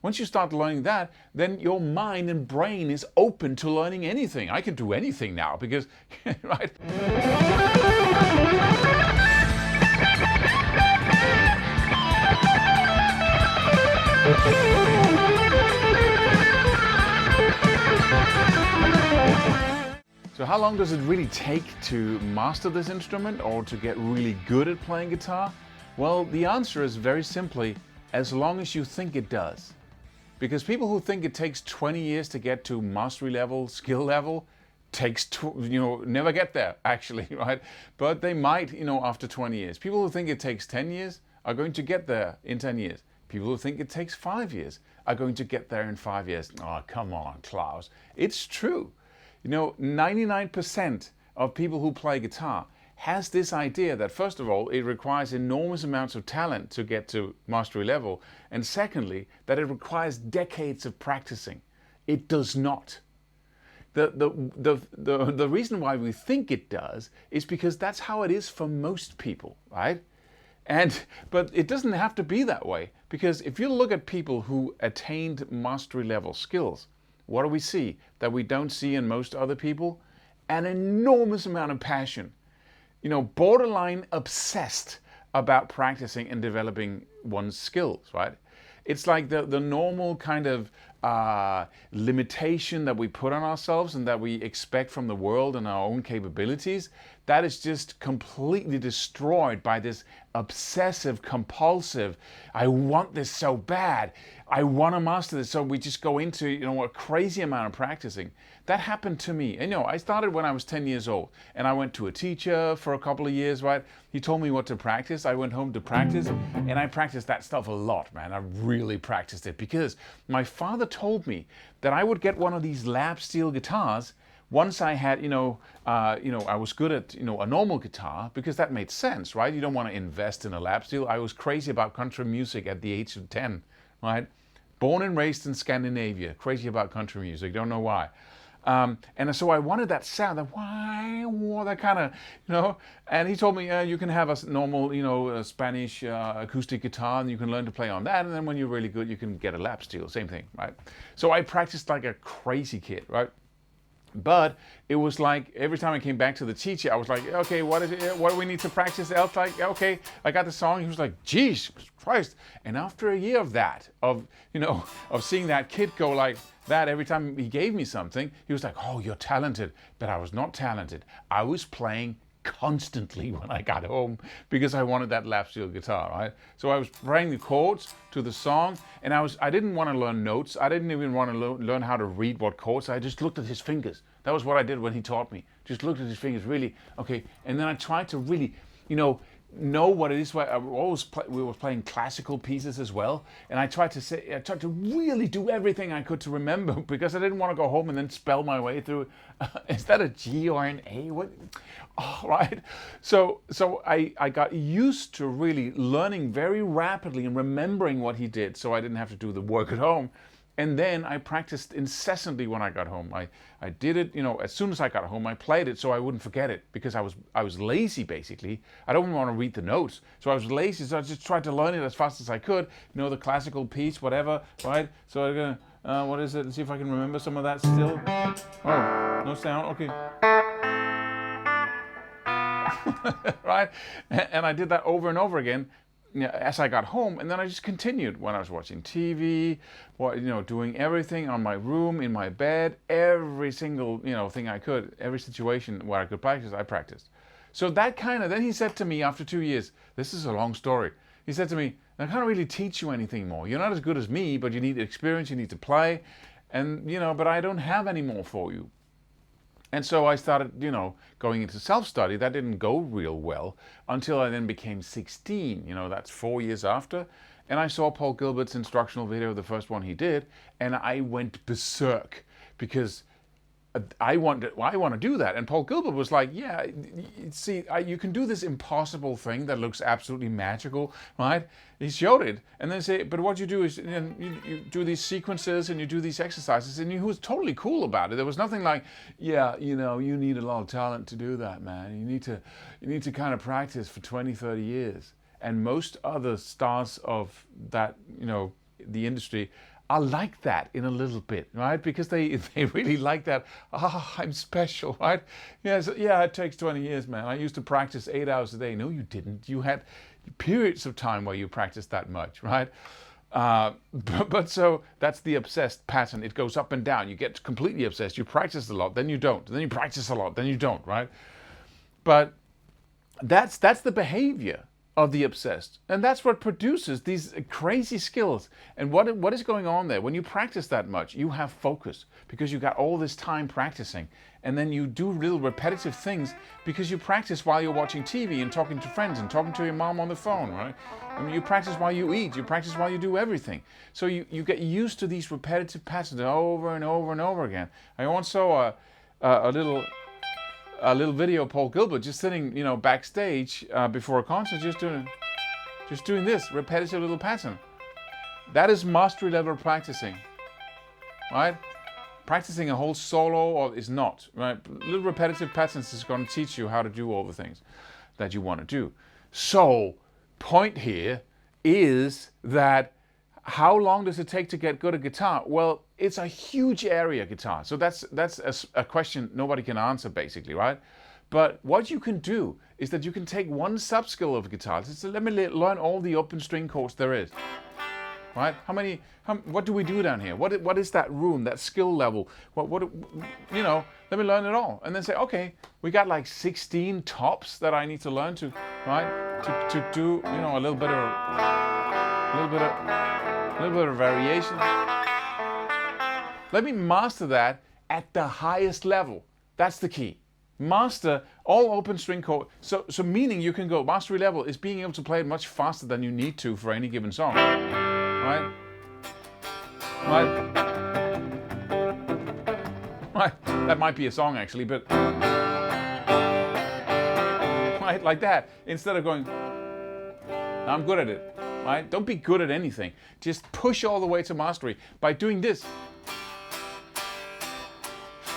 Once you start learning that, then your mind and brain is open to learning anything. I can do anything now because, right? So how long does it really take to master this instrument or to get really good at playing guitar? Well, the answer is very simply, as long as you think it does. Because people who think it takes 20 years to get to mastery level, skill level, never get there actually, right? But they might, after 20 years. People who think it takes 10 years are going to get there in 10 years. People who think it takes 5 years are going to get there in 5 years. Oh, come on, Claus. It's true. 99% of people who play guitar has this idea that, first of all, it requires enormous amounts of talent to get to mastery level, and secondly, that it requires decades of practicing. It does not. The reason why we think it does is because that's how it is for most people, right? But it doesn't have to be that way, because if you look at people who attained mastery level skills, what do we see that we don't see in most other people? An enormous amount of passion. Borderline obsessed about practicing and developing one's skills, right? It's like the normal kind of limitation that we put on ourselves and that we expect from the world and our own capabilities, that is just completely destroyed by this obsessive, compulsive, I want this so bad, I want to master this, so we just go into a crazy amount of practicing. That happened to me. And I started when I was 10 years old, and I went to a teacher for a couple of years, right? He told me what to practice. I went home to practice, and I practiced that stuff a lot, man. I really practiced it because my father told me that I would get one of these lap steel guitars once I had, I was good at, a normal guitar, because that made sense, right? You don't want to invest in a lap steel. I was crazy about country music at the age of 10, right? Born and raised in Scandinavia, crazy about country music, don't know why. And so I wanted that sound, that kind of, and he told me, you can have a normal, a Spanish acoustic guitar, and you can learn to play on that, and then when you're really good, you can get a lap steel, same thing, right? So I practiced like a crazy kid, right? But it was like every time I came back to the teacher, I was like, okay, what is it? What do we need to practice else? Like, okay, I got the song. He was like, geez, Christ. And after a year of that, of seeing that kid go like that every time he gave me something, he was like, oh, you're talented. But I was not talented. I was playing constantly when I got home because I wanted that lap steel guitar, right? So I was playing the chords to the song, and I didn't want to learn notes. I didn't even want to learn how to read what chords. I just looked at his fingers. That was what I did when he taught me. Just looked at his fingers, really, okay. And then I tried to really, know what it is. We were playing classical pieces as well, and I tried to really do everything I could to remember, because I didn't want to go home and then spell my way through. Is that a G or an A? What? Oh, right. So I got used to really learning very rapidly and remembering what he did, so I didn't have to do the work at home. And then I practiced incessantly when I got home. I did it, as soon as I got home, I played it so I wouldn't forget it, because I was lazy, basically. I don't want to read the notes. So I was lazy, so I just tried to learn it as fast as I could. The classical piece, whatever, right? So I'm gonna, what is it? Let's see if I can remember some of that still. Oh, no sound, okay. Right? And I did that over and over again as I got home, and then I just continued when I was watching TV, doing everything on my room, in my bed, every single thing I could, every situation where I could practice, I practiced. So then he said to me after 2 years, this is a long story. He said to me, I can't really teach you anything more. You're not as good as me, but you need experience, you need to play, and but I don't have any more for you. And so I started, going into self-study. That didn't go real well until I then became 16. That's 4 years after. And I saw Paul Gilbert's instructional video, the first one he did, and I went berserk because I want to do that. And Paul Gilbert was like, yeah, see, you can do this impossible thing that looks absolutely magical, right? He showed it. And then say, but what you do is you do these sequences and you do these exercises, and he was totally cool about it. There was nothing like, yeah, you need a lot of talent to do that, man. You need to kind of practice for 20, 30 years. And most other stars of that, the industry are like that in a little bit, right? Because they really like that. I'm special, right? Yes, yeah, it takes 20 years, man. I used to practice 8 hours a day. No, you didn't. You had periods of time where you practiced that much, right? But so that's the obsessed pattern. It goes up and down. You get completely obsessed. You practice a lot, then you don't. Then you practice a lot, then you don't, right? But that's the behavior of the obsessed, and that's what produces these crazy skills. And what is going on there? When you practice that much, you have focus because you got all this time practicing, and then you do little repetitive things because you practice while you're watching TV and talking to friends and talking to your mom on the phone, right? I mean, you practice while you eat, you practice while you do everything. So you get used to these repetitive patterns over and over and over again. I once saw a little video of Paul Gilbert just sitting, backstage before a concert, just doing this repetitive little pattern. That is mastery level practicing, right? Practicing a whole solo is not, right? Little repetitive patterns is going to teach you how to do all the things that you want to do. So, point here is that how long does it take to get good at guitar? Well, it's a huge area, guitar. So that's a question nobody can answer, basically, right? But what you can do is that you can take one sub-skill of guitar. So let me learn all the open string chords there is, right? What do we do down here? What is that room, that skill level? Let me learn it all. And then say, okay, we got like 16 tops that I need to learn to, right? To do, a little bit of variation. Let me master that at the highest level. That's the key. Master all open string chords. So meaning you can go, mastery level is being able to play it much faster than you need to for any given song. Right? That might be a song actually, but right, like that. Instead of going, I'm good at it. Right? Don't be good at anything. Just push all the way to mastery by doing this.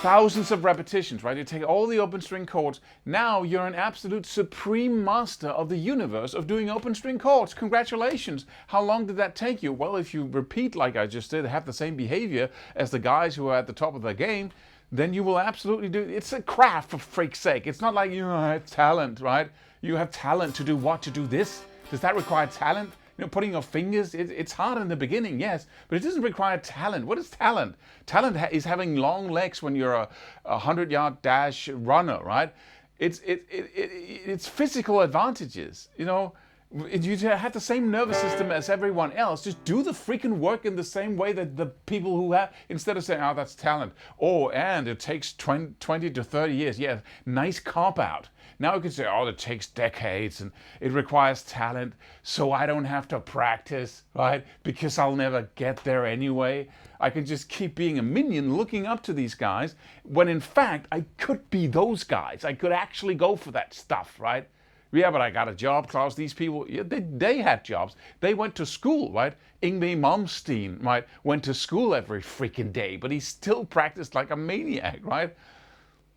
Thousands of repetitions, right? You take all the open string chords. Now you're an absolute supreme master of the universe of doing open string chords. Congratulations. How long did that take you? Well, if you repeat like I just did, have the same behavior as the guys who are at the top of their game, then you will absolutely do. It's a craft, for freak's sake. It's not like you have talent, right? You have talent to do what? To do this? Does that require talent? Putting your fingers, it's hard in the beginning, yes, but it doesn't require talent. What is talent? Talent is having long legs when you're a 100-yard dash runner, right? It's physical advantages, You have the same nervous system as everyone else. Just do the freaking work in the same way that the people who have, instead of saying, oh, that's talent. And it takes 20 to 30 years. Yeah, nice cop out. Now you can say, oh, it takes decades and it requires talent, so I don't have to practice, right? Because I'll never get there anyway. I can just keep being a minion looking up to these guys, when in fact, I could be those guys. I could actually go for that stuff, right? Yeah, but I got a job, Claus. These people, they had jobs. They went to school, right? Yngwie Malmsteen, right, went to school every freaking day, but he still practiced like a maniac, right?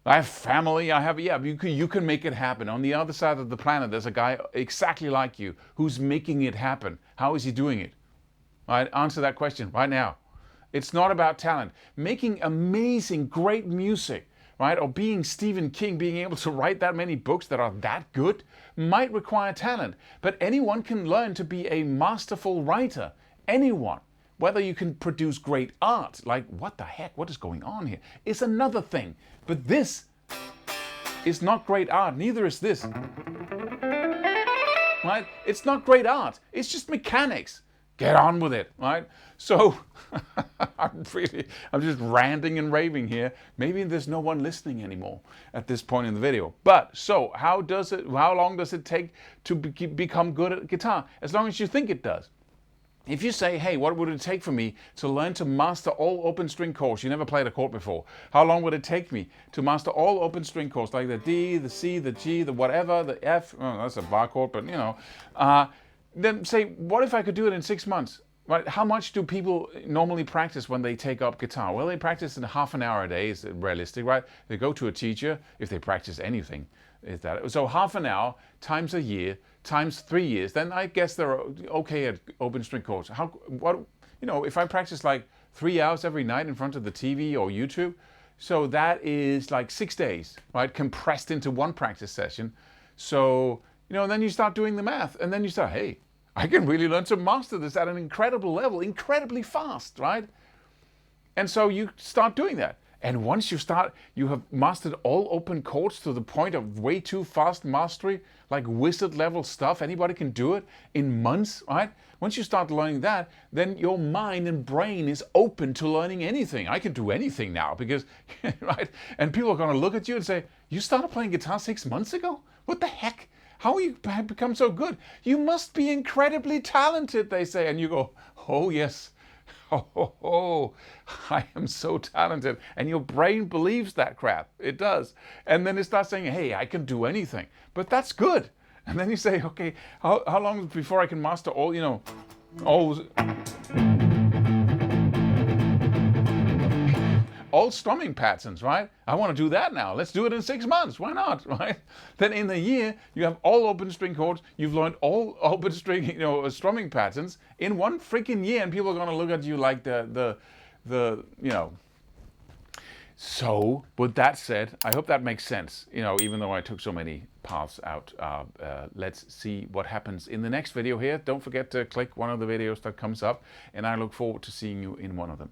I have family, you can make it happen. On the other side of the planet, there's a guy exactly like you who's making it happen. How is he doing it? Right? Answer that question right now. It's not about talent. Making amazing, great music, right? Or being Stephen King, being able to write that many books that are that good might require talent. But anyone can learn to be a masterful writer. Anyone. Whether you can produce great art, like what the heck, what is going on here, is another thing. But this is not great art, neither is this. Right? It's not great art, it's just mechanics. Get on with it, right? So, I'm just ranting and raving here. Maybe there's no one listening anymore at this point in the video. But, so, how long does it take to become good at guitar? As long as you think it does. If you say, hey, what would it take for me to learn to master all open string chords? You never played a chord before. How long would it take me to master all open string chords, like the D, the C, the G, the whatever, the F? Oh, that's a bar chord, but then say, what if I could do it in 6 months? Right? How much do people normally practice when they take up guitar? Well, they practice in half an hour a day, is realistic, right? They go to a teacher, if they practice anything. So half an hour times a year times 3 years, then I guess they're okay at open string chords. you know, if I practice like 3 hours every night in front of the TV or YouTube, so that is like 6 days, right? Compressed into one practice session. So, you know, and then you start doing the math, and then you start, hey, I can really learn to master this at an incredible level, incredibly fast, right? And so you start doing that. And once you have mastered all open chords to the point of way too fast mastery, like wizard level stuff, anybody can do it in months, right? Once you start learning that, then your mind and brain is open to learning anything. I can do anything now because, right? And people are going to look at you and say, you started playing guitar 6 months ago? What the heck? How you have become so good? You must be incredibly talented, they say. And you go, oh yes. Oh, I am so talented. And your brain believes that crap. It does. And then it starts saying, hey, I can do anything. But that's good. And then you say, okay, how long before I can master all, you know, all strumming patterns, right? I want to do that now. Let's do it in 6 months. Why not, right? Then in a year, you have all open string chords. You've learned all open string, you know, strumming patterns in one freaking year, and people are going to look at you like the you know. So, with that said, I hope that makes sense. You know, even though I took so many paths out, let's see what happens in the next video here. Don't forget to click one of the videos that comes up, and I look forward to seeing you in one of them.